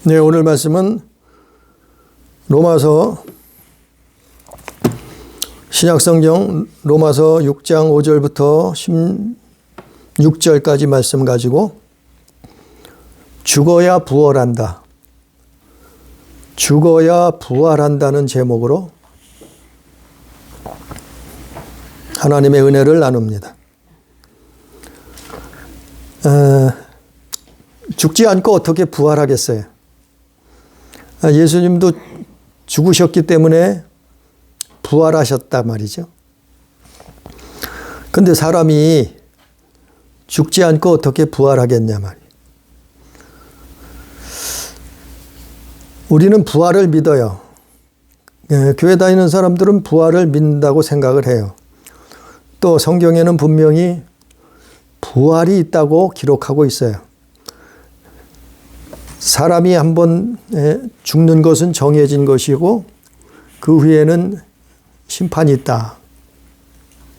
네, 오늘 말씀은 로마서 신약성경 로마서 6장 5절부터 16절까지 말씀 가지고 죽어야 부활한다. 죽어야 부활한다는 제목으로 하나님의 은혜를 나눕니다. 죽지 않고 어떻게 부활하겠어요? 예수님도 죽으셨기 때문에 부활하셨단 말이죠. 근데 사람이 죽지 않고 어떻게 부활하겠냐 말이에요. 우리는 부활을 믿어요. 교회 다니는 사람들은 부활을 믿는다고 생각을 해요. 또 성경에는 분명히 부활이 있다고 기록하고 있어요. 사람이 한번 죽는 것은 정해진 것이고 그 후에는 심판이 있다.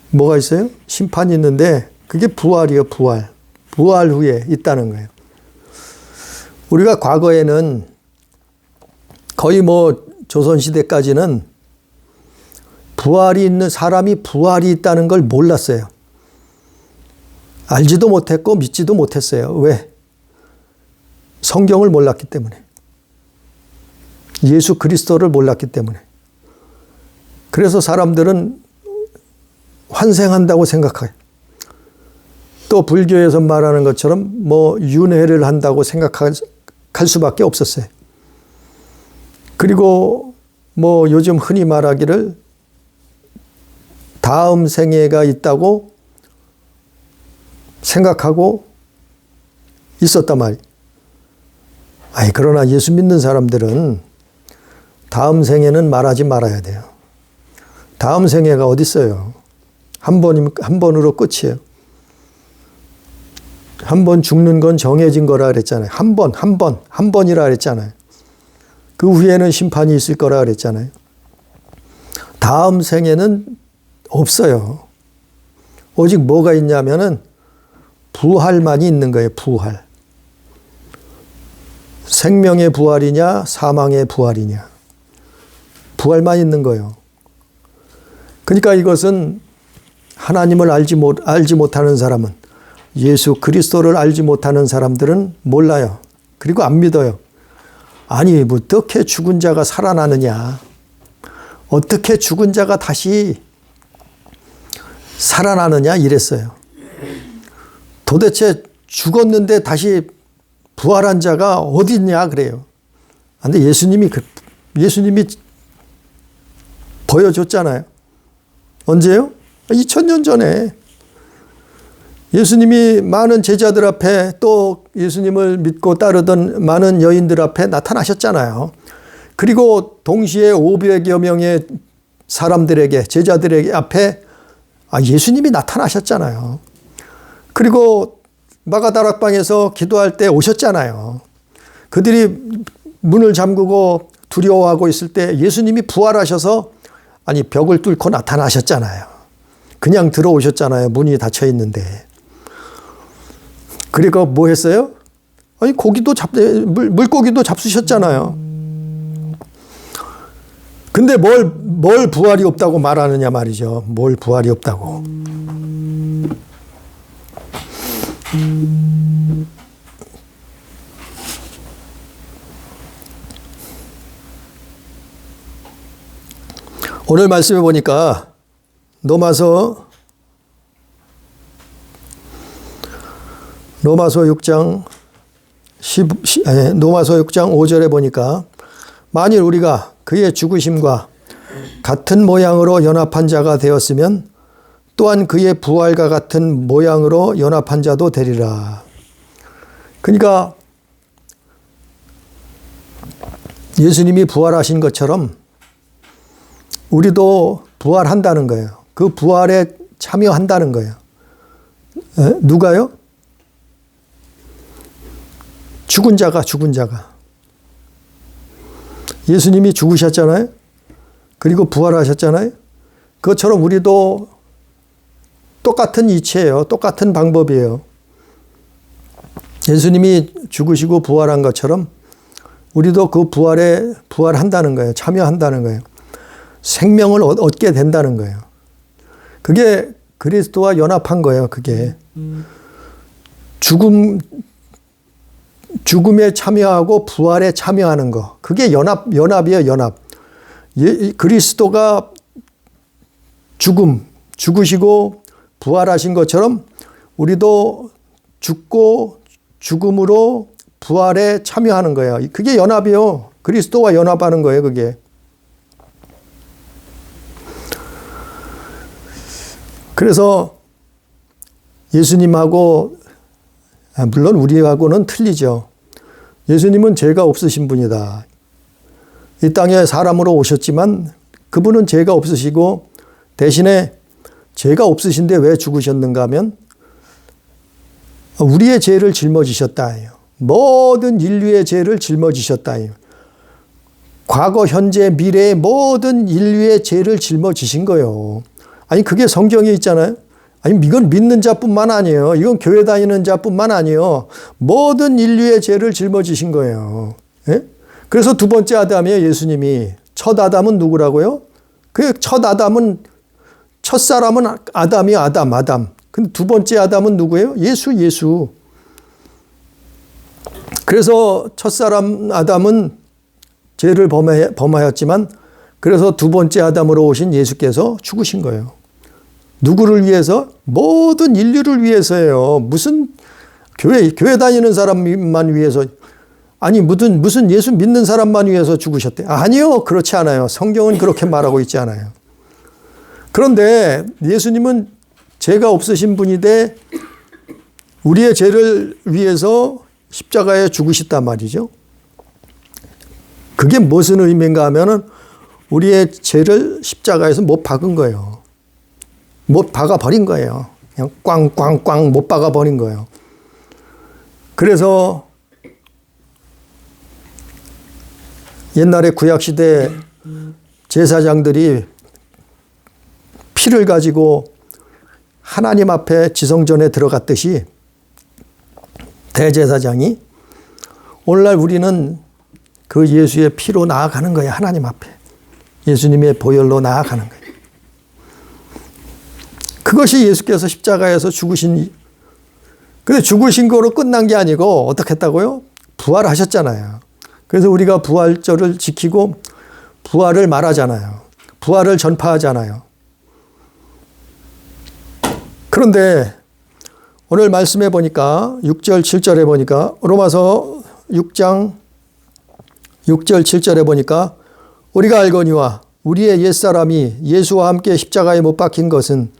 뭐가 있어요? 심판이 있는데 그게 부활이에요. 부활. 부활 후에 있다는 거예요. 우리가 과거에는 거의 조선시대까지는 부활이 있는 사람이 부활이 있다는 걸 몰랐어요. 알지도 못했고 믿지도 못했어요. 왜? 성경을 몰랐기 때문에. 예수 그리스도를 몰랐기 때문에. 그래서 사람들은 환생한다고 생각해요. 또 불교에서 말하는 것처럼 윤회를 한다고 생각할 수밖에 없었어요. 그리고 요즘 흔히 말하기를 다음 생애가 있다고 생각하고 있었단 말이에요. 그러나 예수 믿는 사람들은 다음 생에는 말하지 말아야 돼요. 다음 생애가 어디 있어요? 한 번으로 끝이에요. 한 번 죽는 건 정해진 거라 그랬잖아요. 한 번이라 그랬잖아요. 그 후에는 심판이 있을 거라 그랬잖아요. 다음 생에는 없어요. 오직 뭐가 있냐면은 부활만이 있는 거예요. 부활. 생명의 부활이냐 사망의 부활이냐. 부활만 있는 거예요. 그러니까 이것은 하나님을 알지 못하는 사람은, 예수 그리스도를 알지 못하는 사람들은 몰라요. 그리고 안 믿어요. 아니 어떻게 죽은 자가 살아나느냐. 어떻게 죽은 자가 다시 살아나느냐 이랬어요. 도대체 죽었는데 다시 부활한 자가 어디 있냐 그래요. 근데 예수님이 보여줬잖아요. 언제요? 2000년 전에 예수님이 많은 제자들 앞에 또 예수님을 믿고 따르던 많은 여인들 앞에 나타나셨잖아요. 그리고 동시에 500여 명의 사람들에게, 제자들에게 앞에 예수님이 나타나셨잖아요. 그리고 마가다락방에서 기도할 때 오셨잖아요. 그들이 문을 잠그고 두려워하고 있을 때 예수님이 부활하셔서 벽을 뚫고 나타나셨잖아요. 그냥 들어오셨잖아요. 문이 닫혀 있는데. 그리고 뭐 했어요? 물고기도 잡수셨잖아요. 근데 뭘 부활이 없다고 말하느냐 말이죠. 뭘 부활이 없다고. 오늘 말씀해 보니까 로마서 6장 5절에 보니까 만일 우리가 그의 죽으심과 같은 모양으로 연합한 자가 되었으면 또한 그의 부활과 같은 모양으로 연합한 자도 되리라. 그러니까 예수님이 부활하신 것처럼 우리도 부활한다는 거예요. 그 부활에 참여한다는 거예요. 누가요? 죽은 자가. 예수님이 죽으셨잖아요. 그리고 부활하셨잖아요. 그것처럼 우리도 똑같은 이치예요. 똑같은 방법이에요. 예수님이 죽으시고 부활한 것처럼 우리도 그 부활에 부활한다는 거예요. 참여한다는 거예요. 생명을 얻게 된다는 거예요. 그게 그리스도와 연합한 거예요. 그게 죽음에 참여하고 부활에 참여하는 거. 그게 연합이에요. 연합. 그리스도가 죽으시고 부활하신 것처럼 우리도 죽고 죽음으로 부활에 참여하는 거예요. 그게 연합이요. 그리스도와 연합하는 거예요. 그게. 그래서 예수님하고 물론 우리하고는 틀리죠. 예수님은 죄가 없으신 분이다. 이 땅에 사람으로 오셨지만 그분은 죄가 없으시고 대신에 죄가 없으신데 왜 죽으셨는가 하면 우리의 죄를 짊어지셨다. 모든 인류의 죄를 짊어지셨다. 과거, 현재, 미래의 모든 인류의 죄를 짊어지신 거예요. 아니 그게 성경에 있잖아요. 아니 이건 믿는 자뿐만 아니에요. 이건 교회 다니는 자뿐만 아니에요. 모든 인류의 죄를 짊어지신 거예요. 예? 그래서 두 번째 아담이에요. 예수님이. 첫 아담은 누구라고요? 그 첫 사람은 아담이에요. 아담. 근데 두 번째 아담은 누구예요? 예수. 그래서 첫사람 아담은 죄를 범하였지만 그래서 두 번째 아담으로 오신 예수께서 죽으신 거예요. 누구를 위해서? 모든 인류를 위해서예요. 무슨 교회 다니는 사람만 위해서, 아니 무슨 예수 믿는 사람만 위해서 죽으셨대. 아니요. 그렇지 않아요. 성경은 그렇게 말하고 있지 않아요. 그런데 예수님은 죄가 없으신 분인데 우리의 죄를 위해서 십자가에 죽으셨단 말이죠. 그게 무슨 의미인가 하면은 우리의 죄를 십자가에서 못 박은 거예요. 못 박아 버린 거예요. 그냥 꽝꽝꽝 못 박아 버린 거예요. 그래서 옛날에 구약시대 제사장들이 피를 가지고 하나님 앞에 지성전에 들어갔듯이 대제사장이 오늘날 우리는 그 예수의 피로 나아가는 거예요. 하나님 앞에. 예수님의 보혈로 나아가는 거예요. 그것이 예수께서 십자가에서 죽으신, 근데 죽으신 거로 끝난 게 아니고 어떻게 했다고요? 부활하셨잖아요. 그래서 우리가 부활절을 지키고 부활을 말하잖아요. 부활을 전파하잖아요. 그런데 오늘 말씀해 보니까 6절 7절에 보니까 로마서 6장 6절 7절에 보니까 우리가 알거니와 우리의 옛사람이 예수와 함께 십자가에 못 박힌 것은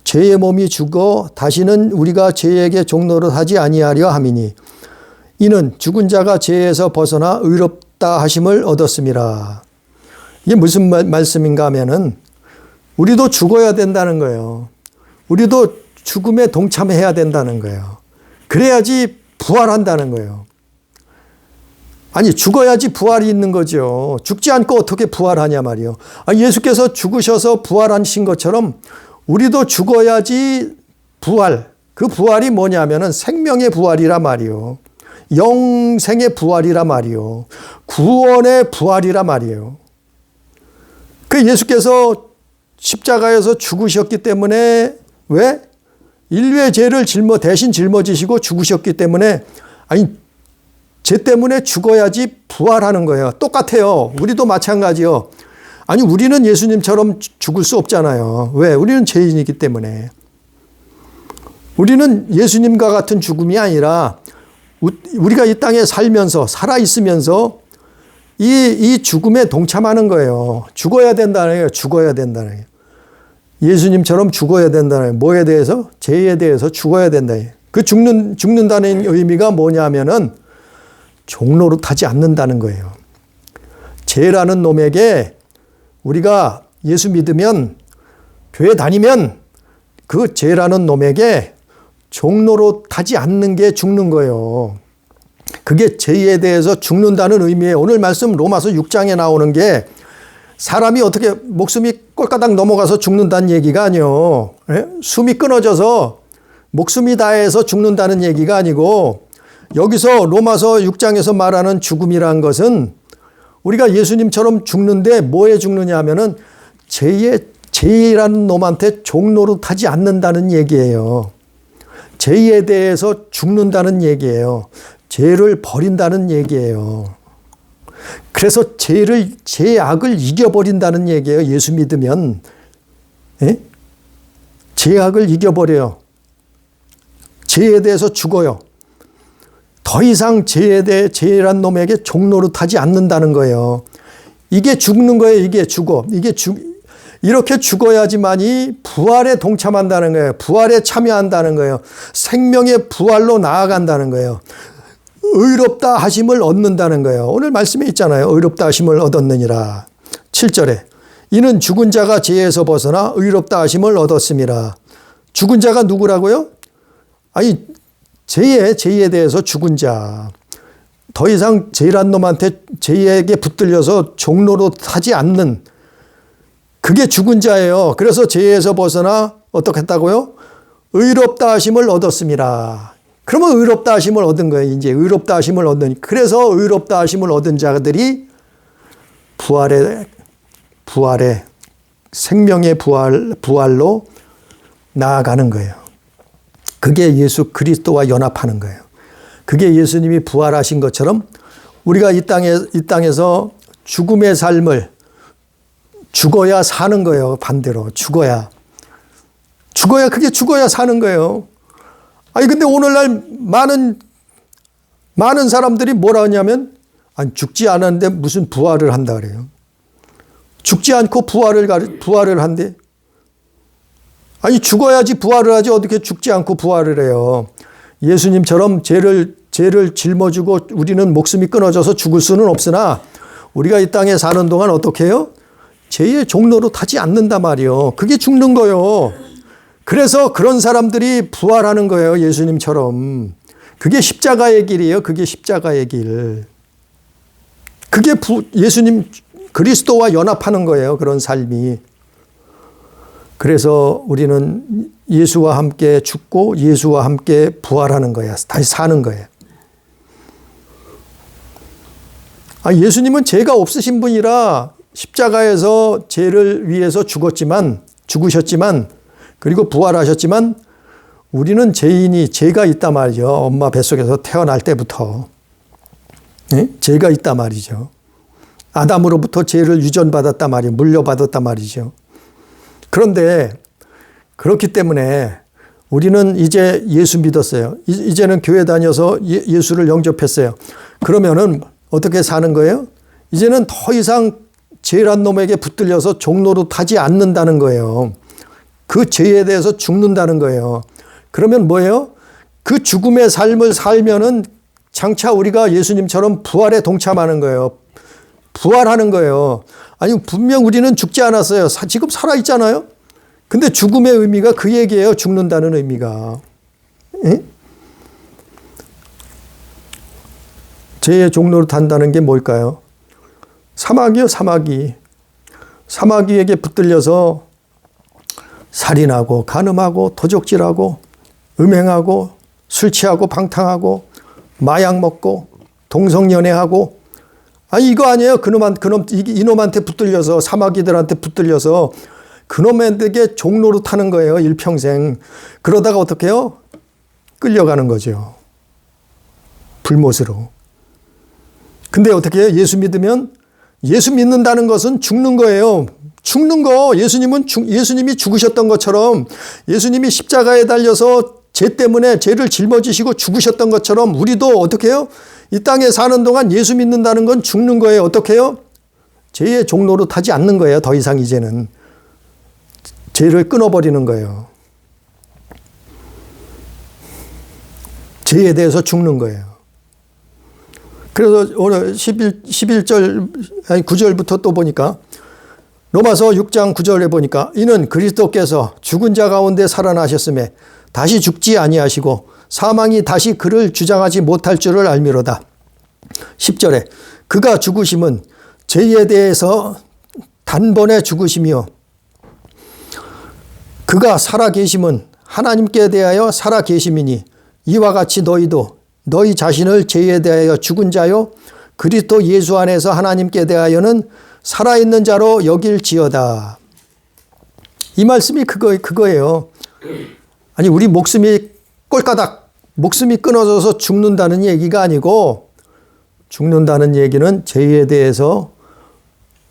죄의 몸이 죽어 다시는 우리가 죄에게 종노릇 하지 아니하려 함이니 이는 죽은 자가 죄에서 벗어나 의롭다 하심을 얻었음이라. 이게 무슨 말씀인가 하면은 우리도 죽어야 된다는 거예요. 우리도 죽음에 동참해야 된다는 거예요. 그래야지 부활한다는 거예요. 아니 죽어야지 부활이 있는 거죠. 죽지 않고 어떻게 부활하냐 말이요. 아니, 예수께서 죽으셔서 부활하신 것처럼 우리도 죽어야지 부활. 그 부활이 뭐냐면은 생명의 부활이라 말이요. 영생의 부활이라 말이요. 구원의 부활이라 말이에요. 그 예수께서 십자가에서 죽으셨기 때문에 왜? 인류의 죄를 대신 짊어지시고 죽으셨기 때문에 아니 죄 때문에 죽어야지 부활하는 거예요. 똑같아요. 우리도 마찬가지요. 아니 우리는 예수님처럼 죽을 수 없잖아요. 왜? 우리는 죄인이기 때문에. 우리는 예수님과 같은 죽음이 아니라 우리가 이 땅에 살아있으면서 이 죽음에 동참하는 거예요. 죽어야 된다는 거예요. 죽어야 된다는 거예요. 예수님처럼 죽어야 된다는 거예요. 뭐에 대해서? 죄에 대해서 죽어야 된다. 그 죽는다는 의미가 뭐냐면은 종노릇하지 않는다는 거예요. 죄라는 놈에게 우리가 예수 믿으면 교회 다니면 그 죄라는 놈에게 종노릇하지 않는 게 죽는 거예요. 그게 죄에 대해서 죽는다는 의미예요. 오늘 말씀 로마서 6장에 나오는 게 사람이 어떻게 목숨이 꼴까닥 넘어가서 죽는다는 얘기가 아니에요. 숨이 끊어져서 목숨이 다해서 죽는다는 얘기가 아니고 여기서 로마서 6장에서 말하는 죽음이라는 것은 우리가 예수님처럼 죽는데 뭐에 죽느냐 하면은 죄라는 놈한테 종노릇하지 않는다는 얘기예요. 죄에 대해서 죽는다는 얘기예요. 죄를 버린다는 얘기예요. 그래서 죄악을 이겨버린다는 얘기예요. 예수 믿으면. 예? 죄악을 이겨버려요. 죄에 대해서 죽어요. 더 이상 죄란 놈에게 종노릇하지 않는다는 거예요. 이게 죽는 거예요. 이게 죽어. 이렇게 죽어야지만이 부활에 동참한다는 거예요. 부활에 참여한다는 거예요. 생명의 부활로 나아간다는 거예요. 의롭다 하심을 얻는다는 거예요. 오늘 말씀에 있잖아요. 의롭다 하심을 얻었느니라. 7절에 이는 죽은 자가 죄에서 벗어나 의롭다 하심을 얻었음이라. 죽은 자가 누구라고요? 아니 죄에 대해서 죽은 자. 더 이상 죄란 놈한테 죄에게 붙들려서 종노릇하지 않는 그게 죽은 자예요. 그래서 죄에서 벗어나 어떻게 했다고요? 의롭다 하심을 얻었습니다. 그러면 의롭다 하심을 얻은 거예요. 이제 의롭다 하심을 얻는. 그래서 의롭다 하심을 얻은 자들이 부활의 생명의 부활로 나아가는 거예요. 그게 예수 그리스도와 연합하는 거예요. 그게 예수님이 부활하신 것처럼 우리가 이 땅에서 죽음의 삶을 죽어야 사는 거예요. 반대로 죽어야 그게 죽어야 사는 거예요. 아니 근데 오늘날 많은 사람들이 뭐라 하냐면 아니 죽지 않았는데 무슨 부활을 한다 그래요. 죽지 않고 부활을 한대. 아니 죽어야지 부활을 하지 어떻게 죽지 않고 부활을 해요. 예수님처럼 죄를 짊어지고 우리는 목숨이 끊어져서 죽을 수는 없으나 우리가 이 땅에 사는 동안 어떻게 해요? 죄의 종로로 타지 않는단 말이요. 그게 죽는 거요. 그래서 그런 사람들이 부활하는 거예요. 예수님처럼. 그게 십자가의 길이에요. 그게 십자가의 길. 그게 예수님 그리스도와 연합하는 거예요. 그런 삶이. 그래서 우리는 예수와 함께 죽고 예수와 함께 부활하는 거야. 다시 사는 거예요. 예수님은 죄가 없으신 분이라 십자가에서 죄를 위해서 죽으셨지만 그리고 부활하셨지만 우리는 죄가 있단 말이죠. 엄마 뱃속에서 태어날 때부터. 네? 죄가 있단 말이죠. 아담으로부터 죄를 유전받았단 말이에요. 물려받았단 말이죠. 그런데 그렇기 때문에 우리는 이제 예수 믿었어요. 이제는 교회 다녀서 예수를 영접했어요. 그러면은 어떻게 사는 거예요? 이제는 더 이상 죄란 놈에게 붙들려서 종노릇하지 않는다는 거예요. 그 죄에 대해서 죽는다는 거예요. 그러면 뭐예요? 그 죽음의 삶을 살면은 장차 우리가 예수님처럼 부활에 동참하는 거예요. 부활하는 거예요. 아니 분명 우리는 죽지 않았어요. 지금 살아있잖아요. 근데 죽음의 의미가 그 얘기예요. 죽는다는 의미가. 예? 죄의 종로를 탄다는 게 뭘까요? 사마귀요. 사마귀에게 붙들려서 살인하고 간음하고 도적질하고 음행하고 술 취하고 방탕하고 마약 먹고 동성연애하고 이거 아니에요. 이놈한테 붙들려서 사마귀들한테 붙들려서 그놈에게 종로로 타는 거예요. 일평생. 그러다가 어떻게 해요? 끌려가는 거죠. 불못으로. 근데 어떻게 해요? 예수 믿으면 예수 믿는다는 것은 죽는 거예요. 죽는 거. 예수님이 죽으셨던 것처럼 예수님이 십자가에 달려서 죄 때문에 죄를 짊어지시고 죽으셨던 것처럼 우리도 어떻게 해요? 이 땅에 사는 동안 예수 믿는다는 건 죽는 거예요. 어떻게 해요? 죄의 종로로 타지 않는 거예요. 더 이상 이제는. 죄를 끊어버리는 거예요. 죄에 대해서 죽는 거예요. 그래서 오늘 11절, 9절부터 또 보니까 로마서 6장 9절에 보니까 이는 그리스도께서 죽은 자 가운데 살아나셨음에 다시 죽지 아니하시고 사망이 다시 그를 주장하지 못할 줄을 알미로다. 10절에 그가 죽으심은 죄에 대해서 단번에 죽으심이요 그가 살아계심은 하나님께 대하여 살아계심이니 이와 같이 너희도 너희 자신을 죄에 대하여 죽은 자요 그리스도 예수 안에서 하나님께 대하여는 살아있는 자로 여길지어다. 이 말씀이 그거예요. 아니 우리 목숨이 꼴까닥 목숨이 끊어져서 죽는다는 얘기가 아니고, 죽는다는 얘기는 죄에 대해서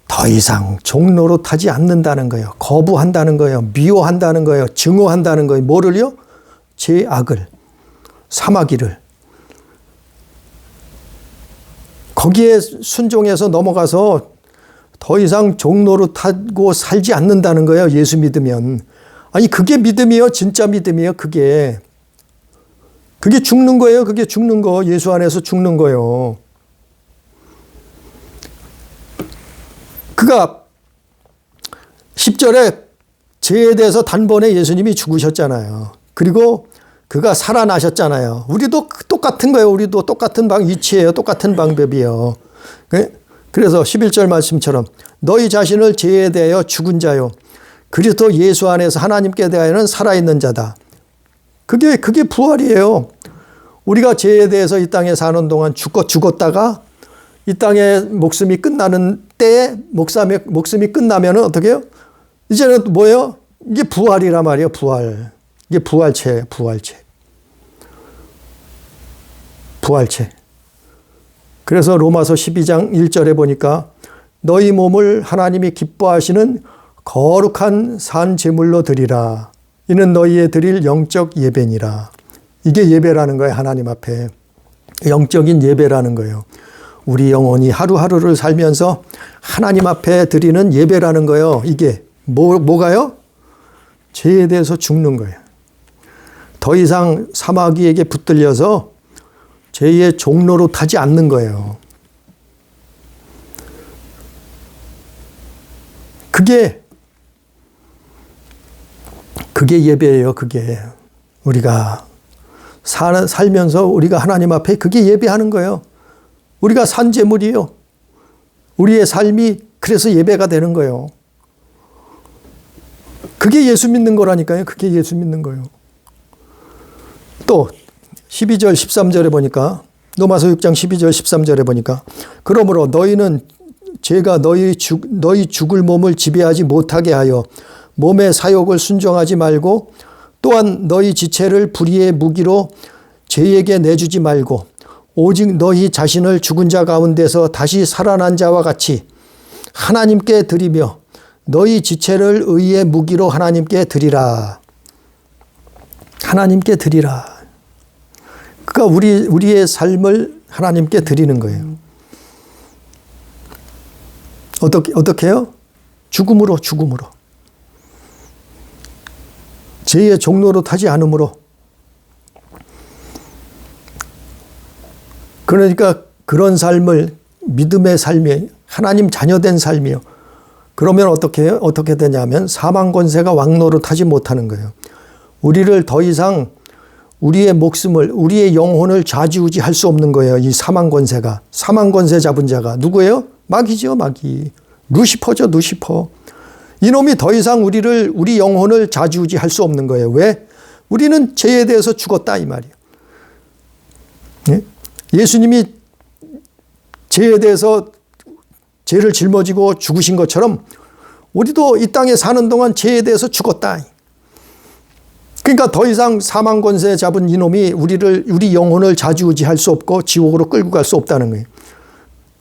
더 이상 종노릇하지 않는다는 거예요. 거부한다는 거예요. 미워한다는 거예요. 증오한다는 거예요. 뭐를요? 죄악을, 사마귀를. 거기에 순종해서 넘어가서 더 이상 종노릇하고 살지 않는다는 거예요. 예수 믿으면. 아니 그게 믿음이요. 진짜 믿음이요. 그게 죽는 거예요. 그게 죽는 거. 예수 안에서 죽는 거예요. 그가 10절에 죄에 대해서 단번에 예수님이 죽으셨잖아요. 그리고 그가 살아나셨잖아요. 우리도 똑같은 거예요. 우리도 똑같은 위치예요. 똑같은 방법이에요. 그래서 11절 말씀처럼 너희 자신을 죄에 대하여 죽은 자요 그리스도 예수 안에서 하나님께 대하여는 살아있는 자다. 그게 부활이에요. 우리가 죄에 대해서 이 땅에 사는 동안 죽었다가 이 땅에 목숨이 끝나는 때에 목숨이 끝나면 어떻게 해요? 이제는 뭐예요? 이게 부활이란 말이에요. 부활. 이게 부활체예요. 부활체. 그래서 로마서 12장 1절에 보니까 너희 몸을 하나님이 기뻐하시는 거룩한 산 제물로 드리라. 이는 너희의 드릴 영적 예배니라. 이게 예배라는 거예요. 하나님 앞에. 영적인 예배라는 거예요. 우리 영혼이 하루하루를 살면서 하나님 앞에 드리는 예배라는 거예요. 이게 뭐가요? 죄에 대해서 죽는 거예요. 더 이상 사마귀에게 붙들려서 죄의 종로로 타지 않는 거예요. 그게 예배예요. 그게 우리가 살면서 우리가 하나님 앞에 그게 예배하는 거예요. 우리가 산 제물이에요. 우리의 삶이 그래서 예배가 되는 거예요. 그게 예수 믿는 거라니까요. 그게 예수 믿는 거예요. 또 12절 13절에 보니까 로마서 6장 12절 13절에 보니까 그러므로 너희는 죄가 너희 죽을 몸을 지배하지 못하게 하여 몸의 사욕을 순종하지 말고 또한 너희 지체를 불의의 무기로 죄에게 내주지 말고 오직 너희 자신을 죽은 자 가운데서 다시 살아난 자와 같이 하나님께 드리며 너희 지체를 의의 무기로 하나님께 드리라. 하나님께 드리라. 그러니까 우리의 삶을 하나님께 드리는 거예요. 어떻게 해요? 죽음으로. 죄의 종로로 타지 않음으로. 그러니까 그런 삶을 믿음의 삶이에요. 하나님 자녀된 삶이요. 그러면 어떻게 해요? 어떻게 되냐면 사망 권세가 왕노릇하지 못하는 거예요. 우리를 더 이상 우리의 목숨을, 우리의 영혼을 좌지우지할 수 없는 거예요. 이 사망 권세가. 사망 권세 잡은 자가 누구예요? 마귀죠, 마귀. 루시퍼죠, 루시퍼. 이놈이 더 이상 우리 영혼을 좌지우지할 수 없는 거예요. 왜? 우리는 죄에 대해서 죽었다 이 말이에요. 예? 예수님이 죄에 대해서 죄를 짊어지고 죽으신 것처럼 우리도 이 땅에 사는 동안 죄에 대해서 죽었다. 그러니까 더 이상 사망 권세 잡은 이놈이 우리 영혼을 좌지우지할 수 없고 지옥으로 끌고 갈 수 없다는 거예요.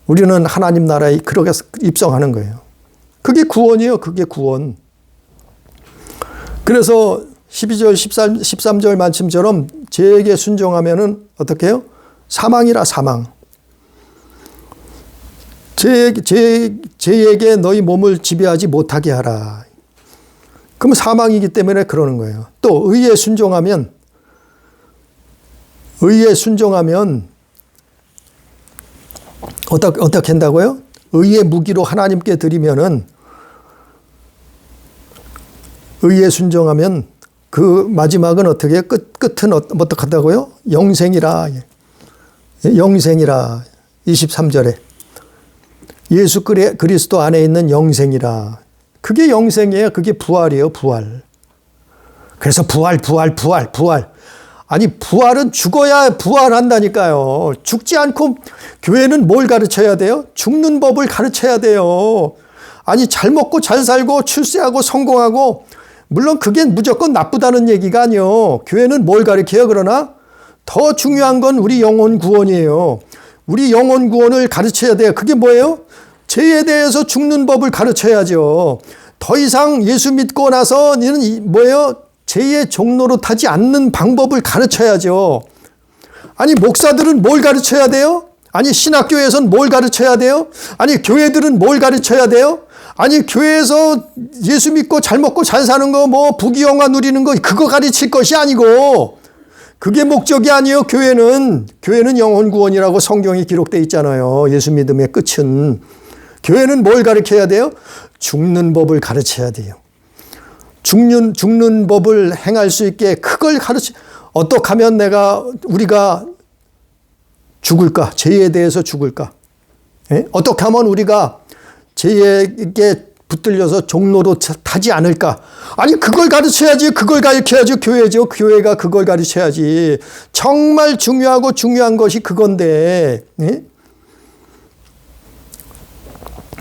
우리는 하나님 나라에 그렇게 입성하는 거예요. 그게 구원이에요. 그게 구원. 그래서 12절 13절 말씀처럼 죄에게 순종하면은 어떻게 해요? 사망이라 사망. 죄에게 너희 몸을 지배하지 못하게 하라. 그럼 사망이기 때문에 그러는 거예요. 또 의에 순종하면 어떻게 한다고요? 의의 무기로 하나님께 드리면은 의에 순종하면 그 마지막은 어떻게 끝은 어떻게 한다고요? 영생이라. 영생이라. 23절에 예수 그리스도 안에 있는 영생이라. 그게 영생이에요. 그게 부활이에요. 부활. 그래서 부활. 아니 부활은 죽어야 부활한다니까요. 죽지 않고 교회는 뭘 가르쳐야 돼요? 죽는 법을 가르쳐야 돼요. 아니 잘 먹고 잘 살고 출세하고 성공하고 물론 그게 무조건 나쁘다는 얘기가 아니에요. 교회는 뭘 가르쳐요? 그러나 더 중요한 건 우리 영혼 구원이에요. 우리 영혼 구원을 가르쳐야 돼요. 그게 뭐예요? 죄에 대해서 죽는 법을 가르쳐야죠. 더 이상 예수 믿고 나서는 뭐예요? 죄의 종로로 타지 않는 방법을 가르쳐야죠. 아니 목사들은 뭘 가르쳐야 돼요? 아니 신학교에서는 뭘 가르쳐야 돼요? 아니 교회들은 뭘 가르쳐야 돼요? 아니 교회에서 예수 믿고 잘 먹고 잘 사는 거 뭐 부귀영화 누리는 거 그거 가르칠 것이 아니고 그게 목적이 아니에요. 교회는 영혼 구원이라고 성경에 기록되어 있잖아요. 예수 믿음의 끝은. 교회는 뭘 가르쳐야 돼요? 죽는 법을 가르쳐야 돼요. 죽는 법을 행할 수 있게 그걸 어떻게 하면 우리가 죽을까? 죄에 대해서 죽을까? 예? 어떻게 하면 우리가 죄에게 붙들려서 종로로 타지 않을까? 아니 그걸 가르쳐야지. 그걸 가르쳐야지 교회죠. 교회가 그걸 가르쳐야지. 정말 중요한 것이 그건데 예?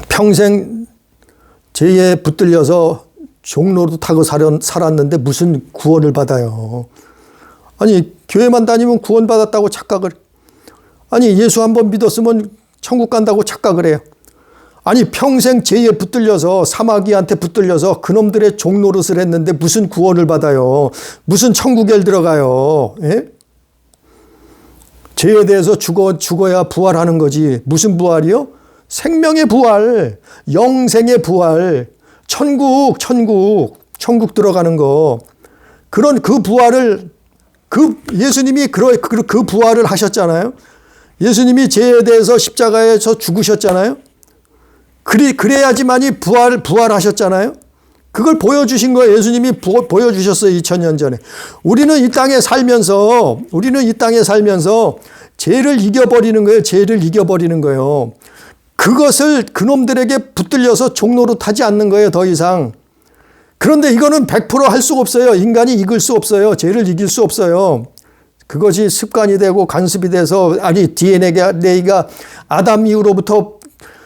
평생 죄에 붙들려서 종로로 타고 살았는데 무슨 구원을 받아요. 아니 교회만 다니면 구원받았다고 착각을, 아니 예수 한번 믿었으면 천국 간다고 착각을 해요. 아니 평생 죄에 붙들려서 사마귀한테 붙들려서 그놈들의 종노릇을 했는데 무슨 구원을 받아요. 무슨 천국에 들어가요. 예? 죄에 대해서 죽어야 부활하는 거지. 무슨 부활이요? 생명의 부활, 영생의 부활, 천국 들어가는 거. 그런 그 부활을 예수님이 그 부활을 하셨잖아요. 예수님이 죄에 대해서 십자가에서 죽으셨잖아요. 그래야지만이 부활하셨잖아요. 그걸 보여주신 거예요. 예수님이 보여주셨어요. 2000년 전에. 우리는 이 땅에 살면서 죄를 이겨버리는 거예요. 죄를 이겨버리는 거예요. 그것을 그놈들에게 붙들려서 종로로 타지 않는 거예요. 더 이상. 그런데 이거는 100% 할 수가 없어요. 인간이 이길 수 없어요. 죄를 이길 수 없어요. 그것이 습관이 되고 간습이 돼서, 아니 DNA가 아담 이후로부터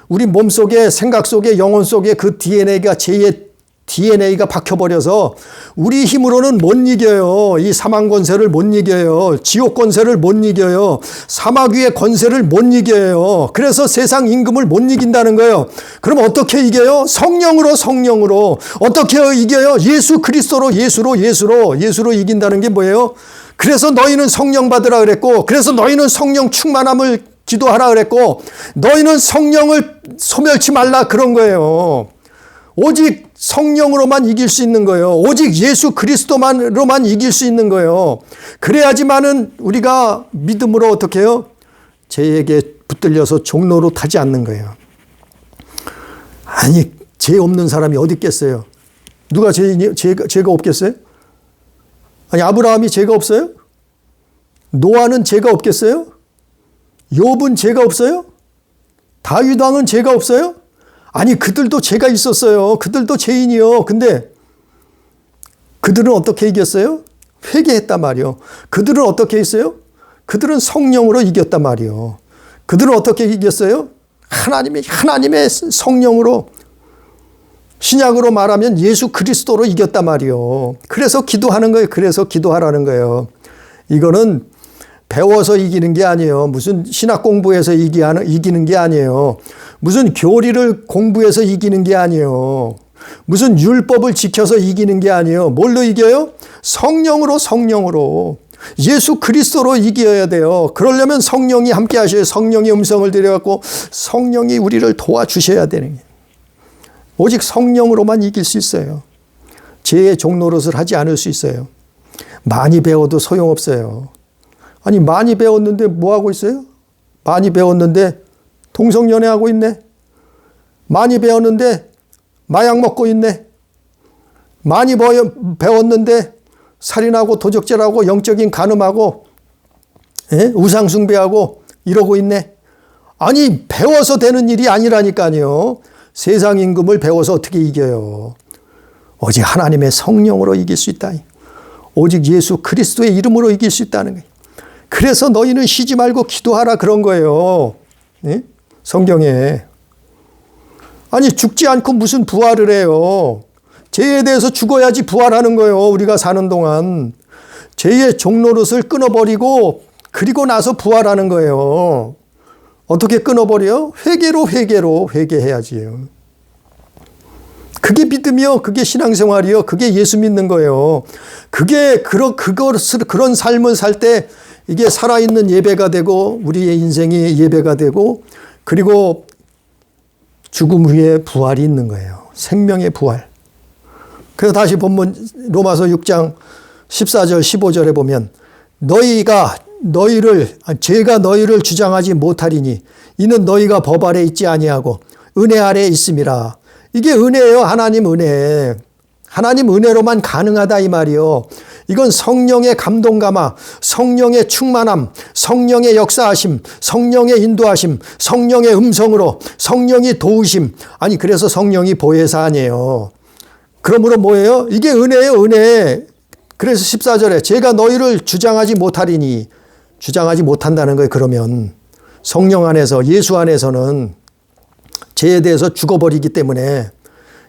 우리 몸속에, 생각 속에, 영혼 속에 그 DNA가 죄의 DNA가 박혀버려서 우리 힘으로는 못 이겨요. 이 사망 권세를 못 이겨요. 지옥 권세를 못 이겨요. 사마귀의 권세를 못 이겨요. 그래서 세상 임금을 못 이긴다는 거예요. 그럼 어떻게 이겨요? 성령으로. 어떻게 이겨요? 예수 그리스도로, 예수로 이긴다는 게 뭐예요? 그래서 너희는 성령 받으라 그랬고, 그래서 너희는 성령 충만함을 기도하라 그랬고, 너희는 성령을 소멸치 말라 그런 거예요. 오직 성령으로만 이길 수 있는 거예요. 오직 예수 그리스도만으로만 이길 수 있는 거예요. 그래야지만은 우리가 믿음으로 어떻게 해요? 죄에게 붙들려서 종로로 타지 않는 거예요. 아니 죄 없는 사람이 어디 있겠어요? 누가 죄가 없겠어요? 아니 아브라함이 죄가 없어요? 노아는 죄가 없겠어요? 욥은 죄가 없어요? 다윗 왕은 죄가 없어요? 아니 그들도 죄가 있었어요. 그들도 죄인이요. 근데 그들은 어떻게 이겼어요? 회개했단 말이요. 그들은 어떻게 했어요? 그들은 성령으로 이겼단 말이요. 그들은 어떻게 이겼어요? 하나님의 성령으로, 신약으로 말하면 예수 그리스도로 이겼단 말이요. 그래서 기도하는 거예요. 그래서 기도하라는 거예요. 이거는 배워서 이기는 게 아니에요. 무슨 신학 공부해서 이기는 게 아니에요. 무슨 교리를 공부해서 이기는 게 아니에요. 무슨 율법을 지켜서 이기는 게 아니에요. 뭘로 이겨요? 성령으로. 예수 그리스도로 이겨야 돼요. 그러려면 성령이 함께 하셔야, 성령의 음성을 들여갖고 성령이 우리를 도와주셔야 되는 거예요. 오직 성령으로만 이길 수 있어요. 죄의 종노릇을 하지 않을 수 있어요. 많이 배워도 소용없어요. 아니 많이 배웠는데 뭐 하고 있어요? 많이 배웠는데 동성연애하고 있네. 많이 배웠는데 마약 먹고 있네. 많이 배웠는데 살인하고 도적질하고 영적인 간음하고 우상숭배하고 이러고 있네. 아니 배워서 되는 일이 아니라니까요. 세상 임금을 배워서 어떻게 이겨요? 오직 하나님의 성령으로 이길 수 있다. 오직 예수 그리스도의 이름으로 이길 수 있다는 거예요. 그래서 너희는 쉬지 말고 기도하라 그런 거예요. 네? 성경에. 아니 죽지 않고 무슨 부활을 해요. 죄에 대해서 죽어야지 부활하는 거예요. 우리가 사는 동안. 죄의 종노릇을 끊어버리고 그리고 나서 부활하는 거예요. 어떻게 끊어버려요? 회개로 회개해야지요. 그게 믿음이요. 그게 신앙생활이요. 그게 예수 믿는 거예요. 그게 그런 삶을 살 때 이게 살아있는 예배가 되고 우리의 인생이 예배가 되고 그리고 죽음 후에 부활이 있는 거예요. 생명의 부활. 그래서 다시 본문 로마서 6장 14절 15절에 보면 죄가 너희를 주장하지 못하리니 이는 너희가 법 아래 있지 아니하고 은혜 아래 있음이라. 이게 은혜예요. 하나님 은혜. 하나님 은혜로만 가능하다 이 말이요. 이건 성령의 감동감화, 성령의 충만함, 성령의 역사하심, 성령의 인도하심, 성령의 음성으로 성령이 도우심. 아니 그래서 성령이 보혜사 아니에요. 그러므로 뭐예요? 이게 은혜예요. 은혜. 그래서 14절에 제가 너희를 주장하지 못하리니 주장하지 못한다는 거예요. 그러면 성령 안에서 예수 안에서는 죄에 대해서 죽어버리기 때문에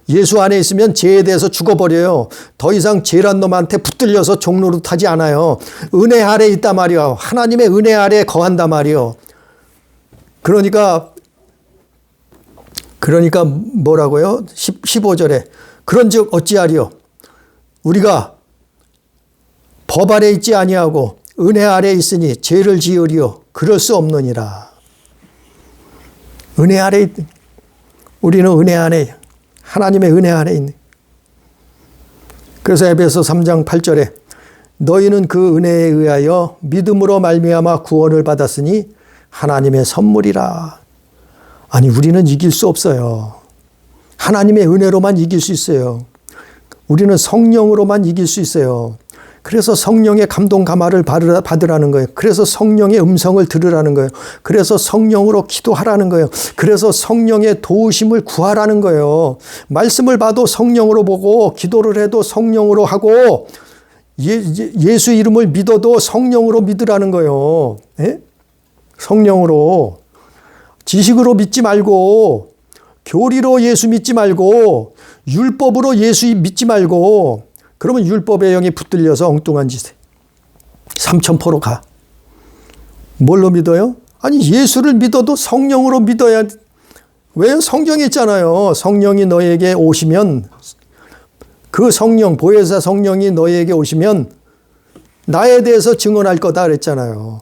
예수 안에 있으면 죄에 대해서 죽어버려요. 더 이상 죄란 놈한테 붙들려서 종노릇하지 않아요. 은혜 아래 있단 말이요. 하나님의 은혜 아래 거한단 말이요. 그러니까 뭐라고요? 15절에 그런즉 어찌하리요? 우리가 법 아래 있지 아니하고 은혜 아래 있으니 죄를 지으리요. 그럴 수 없느니라. 은혜 아래 우리는 은혜 안에 하나님의 은혜 안에 있네. 그래서 에베소 3장 8절에 너희는 그 은혜에 의하여 믿음으로 말미암아 구원을 받았으니 하나님의 선물이라. 아니 우리는 이길 수 없어요. 하나님의 은혜로만 이길 수 있어요. 우리는 성령으로만 이길 수 있어요. 그래서 성령의 감동 감화를 받으라는 거예요. 그래서 성령의 음성을 들으라는 거예요. 그래서 성령으로 기도하라는 거예요. 그래서 성령의 도우심을 구하라는 거예요. 말씀을 봐도 성령으로 보고 기도를 해도 성령으로 하고 예수 이름을 믿어도 성령으로 믿으라는 거예요. 예? 성령으로. 지식으로 믿지 말고 교리로 예수 믿지 말고 율법으로 예수 믿지 말고 그러면 율법의 영이 붙들려서 엉뚱한 짓에 삼천포로 가. 뭘로 믿어요? 아니 예수를 믿어도 성령으로 믿어야. 왜요? 성경에 있잖아요. 성령이 너에게 오시면 그 성령 보혜사 성령이 너에게 오시면 나에 대해서 증언할 거다 그랬잖아요.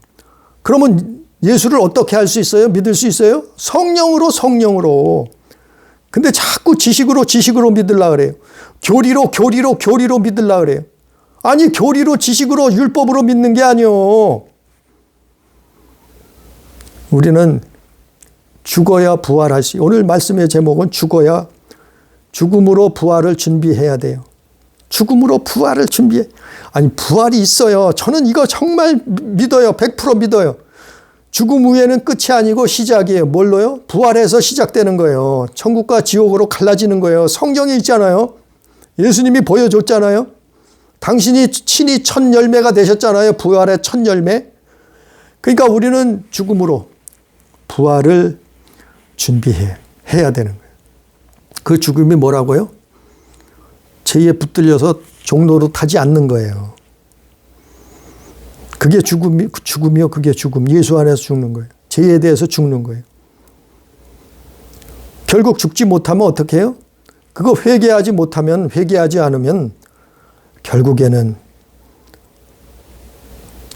그러면 예수를 어떻게 할 수 있어요? 믿을 수 있어요? 성령으로. 근데 자꾸 지식으로 믿으려고 그래요. 교리로 믿으려고 그래요. 아니 교리로 지식으로 율법으로 믿는 게 아니요. 우리는 죽어야 부활할 수. 오늘 말씀의 제목은 죽음으로 부활을 준비해야 돼요. 죽음으로 부활을 준비해. 아니 부활이 있어요. 저는 이거 정말 믿어요. 100% 믿어요. 죽음 후에는 끝이 아니고 시작이에요. 뭘로요? 부활해서 시작되는 거예요. 천국과 지옥으로 갈라지는 거예요. 성경에 있잖아요. 예수님이 보여줬잖아요. 당신이 친히 첫 열매가 되셨잖아요. 부활의 첫 열매. 그러니까 우리는 죽음으로 부활을 준비해야 되는 거예요. 그 죽음이 뭐라고요? 죄에 붙들려서 종노릇하지 않는 거예요. 그게 죽음이요. 그게 죽음. 예수 안에서 죽는 거예요. 죄에 대해서 죽는 거예요. 결국 죽지 못하면 어떻게 해요? 그거 회개하지 않으면 결국에는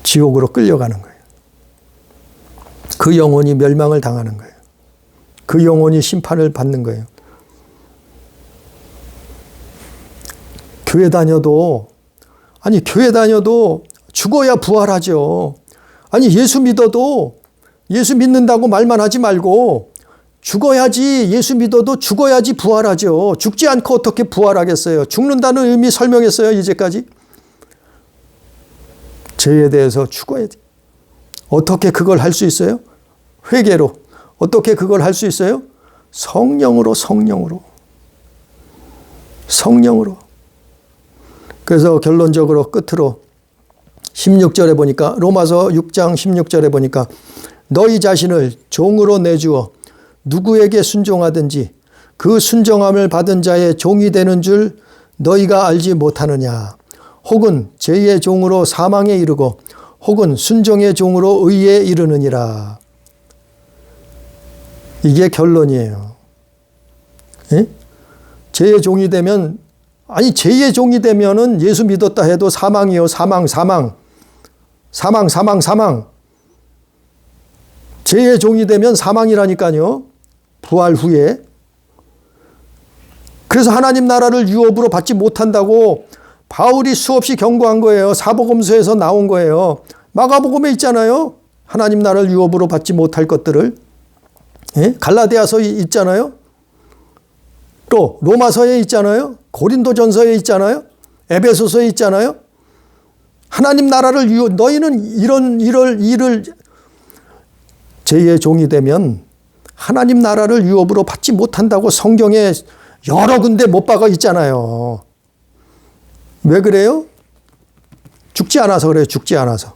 지옥으로 끌려가는 거예요. 그 영혼이 멸망을 당하는 거예요. 그 영혼이 심판을 받는 거예요. 교회 다녀도 죽어야 부활하죠. 아니 예수 믿는다고 말만 하지 말고 죽어야지. 예수 믿어도 죽어야지 부활하죠. 죽지 않고 어떻게 부활하겠어요? 죽는다는 의미 설명했어요. 이제까지. 죄에 대해서 죽어야 돼. 어떻게 그걸 할 수 있어요? 회개로. 어떻게 그걸 할 수 있어요? 성령으로. 그래서 결론적으로 끝으로 16절에 보니까, 로마서 6장 16절에 보니까 너희 자신을 종으로 내주어 누구에게 순종하든지 그 순종함을 받은 자의 종이 되는 줄 너희가 알지 못하느냐. 혹은 죄의 종으로 사망에 이르고 혹은 순종의 종으로 의에 이르느니라. 이게 결론이에요. 예? 죄의 종이 되면, 아니 죄의 종이 되면은 예수 믿었다 해도 사망이요. 사망. 죄의 종이 되면 사망이라니까요. 부활 후에. 그래서 하나님 나라를 유업으로 받지 못한다고 바울이 수없이 경고한 거예요. 사복음서에서 나온 거예요. 마가복음에 있잖아요. 하나님 나라를 유업으로 받지 못할 것들을. 예? 갈라디아서에 있잖아요. 또 로마서에 있잖아요. 고린도전서에 있잖아요. 에베소서에 있잖아요. 하나님 나라를 너희는 이런 일을 죄의 종이 되면 하나님 나라를 유업으로 받지 못한다고 성경에 여러 군데 못 박아 있잖아요. 왜 그래요? 죽지 않아서 그래요. 죽지 않아서.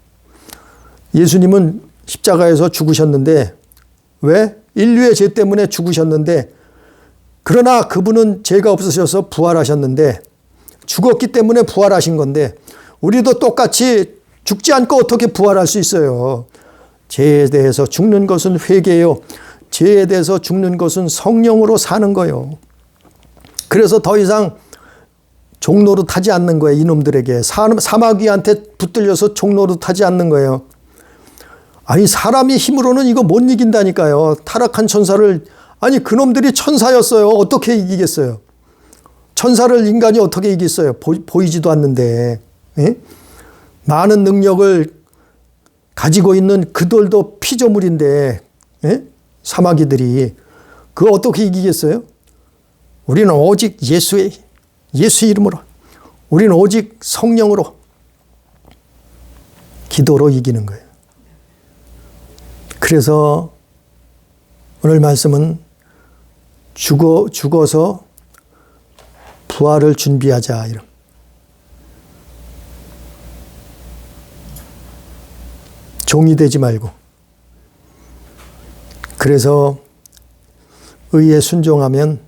예수님은 십자가에서 죽으셨는데, 왜? 인류의 죄 때문에 죽으셨는데, 그러나 그분은 죄가 없으셔서 부활하셨는데, 죽었기 때문에 부활하신 건데, 우리도 똑같이 죽지 않고 어떻게 부활할 수 있어요? 죄에 대해서 죽는 것은 회개요. 죄에 대해서 죽는 것은 성령으로 사는 거예요. 그래서 더 이상 종노릇하지 않는 거예요. 이놈들에게. 사마귀한테 붙들려서 종노릇하지 않는 거예요. 아니 사람이 힘으로는 이거 못 이긴다니까요. 타락한 천사를, 아니 그놈들이 천사였어요. 어떻게 이기겠어요? 천사를 인간이 어떻게 이기겠어요? 보이지도 않는데. 예? 많은 능력을 가지고 있는 그들도 피조물인데, 예? 사마귀들이 그거 어떻게 이기겠어요? 우리는 오직 예수 이름으로, 우리는 오직 성령으로, 기도로 이기는 거예요. 그래서 오늘 말씀은 죽어서 부활을 준비하자. 이런. 종이 되지 말고. 그래서 의에 순종하면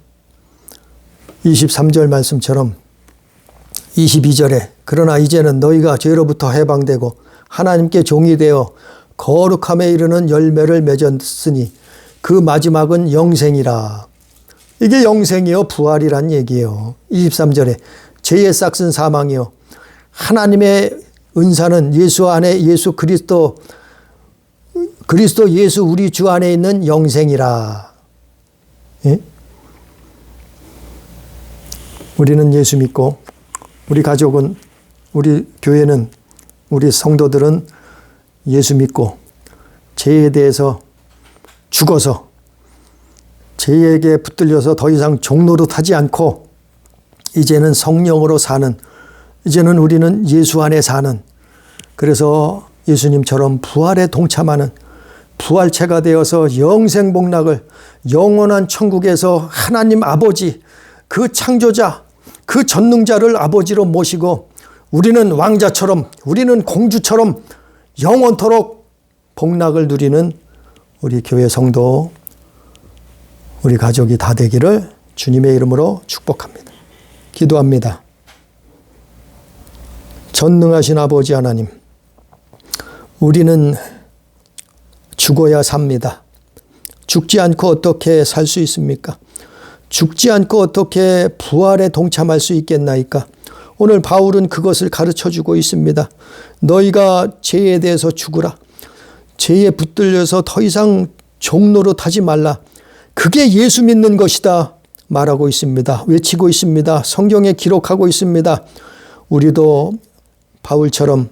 23절 말씀처럼 22절에 그러나 이제는 너희가 죄로부터 해방되고 하나님께 종이 되어 거룩함에 이르는 열매를 맺었으니 그 마지막은 영생이라. 이게 영생이요 부활이란 얘기예요. 23절에 죄의 싹은 사망이요 하나님의 은사는 예수 안에 예수 그리스도 예수 우리 주 안에 있는 영생이라. 예? 우리는 예수 믿고 우리 가족은 우리 교회는 우리 성도들은 예수 믿고 죄에 대해서 죽어서 죄에게 붙들려서 더 이상 종노릇하지 않고 이제는 성령으로 사는, 이제는 우리는 예수 안에 사는, 그래서 예수님처럼 부활에 동참하는 부활체가 되어서 영생 복락을 영원한 천국에서 하나님 아버지 그 창조자 그 전능자를 아버지로 모시고 우리는 왕자처럼 우리는 공주처럼 영원토록 복락을 누리는 우리 교회 성도 우리 가족이 다 되기를 주님의 이름으로 축복합니다. 기도합니다. 전능하신 아버지 하나님, 우리는 죽어야 삽니다. 죽지 않고 어떻게 살 수 있습니까? 죽지 않고 어떻게 부활에 동참할 수 있겠나이까? 오늘 바울은 그것을 가르쳐주고 있습니다. 너희가 죄에 대해서 죽으라. 죄에 붙들려서 더 이상 종노릇하지 말라. 그게 예수 믿는 것이다 말하고 있습니다. 외치고 있습니다. 성경에 기록하고 있습니다. 우리도 바울처럼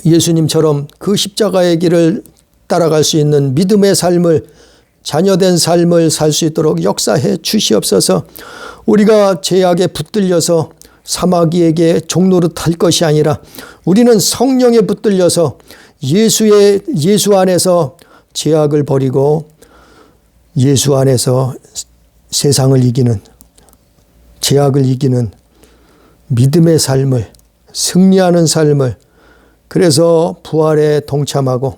예수님처럼 그 십자가의 길을 따라갈 수 있는 믿음의 삶을, 자녀된 삶을 살 수 있도록 역사해 주시옵소서. 우리가 죄악에 붙들려서 사마귀에게 종노릇할 것이 아니라 우리는 성령에 붙들려서 예수 안에서 죄악을 버리고 예수 안에서 세상을 이기는, 죄악을 이기는 믿음의 삶을 승리하는 삶을, 그래서 부활에 동참하고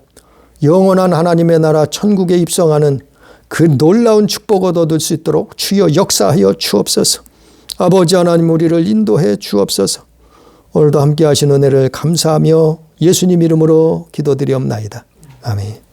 영원한 하나님의 나라 천국에 입성하는 그 놀라운 축복을 얻을 수 있도록 주여 역사하여 주옵소서. 아버지 하나님, 우리를 인도해 주옵소서. 오늘도 함께 하신 은혜를 감사하며 예수님 이름으로 기도드리옵나이다. 아멘.